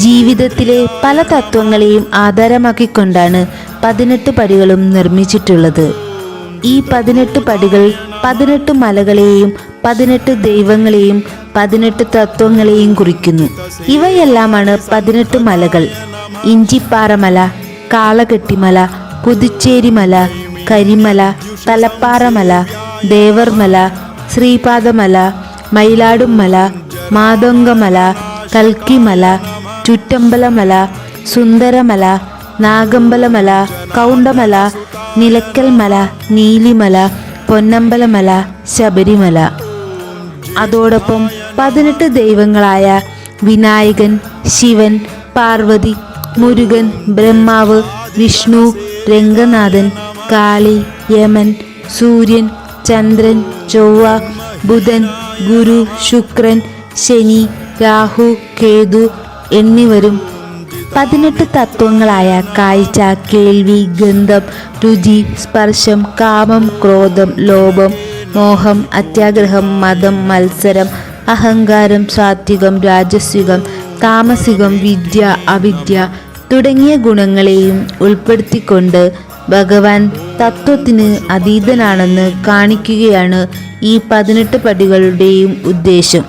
ജീവിതത്തിലെ പല തത്വങ്ങളെയും ആധാരമാക്കിക്കൊണ്ടാണ് 18 പടികളും നിർമ്മിച്ചിട്ടുള്ളത്. ഈ 18 പടികൾ 18 മലകളെയും 18 ദൈവങ്ങളെയും 18 തത്വങ്ങളെയും കുറിക്കുന്നു. ഇവയെല്ലാമാണ് 18 മലകൾ: ഇഞ്ചിപ്പാറമല, കാളകെട്ടിമല, പുതുച്ചേരിമല, കരിമല, തലപ്പാറമല, ദേവർമല, ശ്രീപാദമല, മയിലാടുംമല, മാതംഗമല, കൽക്കിമല, ചുറ്റമ്പലമല, സുന്ദരമല, നാഗമ്പലമല, കൗണ്ടമല, നിലക്കൽമല, നീലിമല, പൊന്നമ്പലമല, ശബരിമല. അതോടൊപ്പം 18 ദൈവങ്ങളായ വിനായകൻ, ശിവൻ, പാർവതി, മുരുകൻ, ബ്രഹ്മാവ്, വിഷ്ണു, രംഗനാഥൻ, കാളി, യമൻ, സൂര്യൻ, ചന്ദ്രൻ, ചൊവ്വ, ബുധൻ, ഗുരു, ശുക്രൻ, ശനി, രാഹു, കേതു എന്നിവരും 18 തത്വങ്ങളായ കാഴ്ച, കേൾവി, ഗന്ധം, രുചി, സ്പർശം, കാമം, ക്രോധം, ലോഭം, മോഹം, അത്യാഗ്രഹം, മതം, മത്സരം, അഹങ്കാരം, സാത്വികം, രാജസികം, താമസികം, വിദ്യ, അവിദ്യ തുടങ്ങിയ ഗുണങ്ങളെയും ഉൾപ്പെടുത്തിക്കൊണ്ട് ഭഗവാൻ തത്വത്തിന് അതീതനാണെന്ന് കാണിക്കുകയാണ് ഈ 18 പടികളുടെയും ഉദ്ദേശം.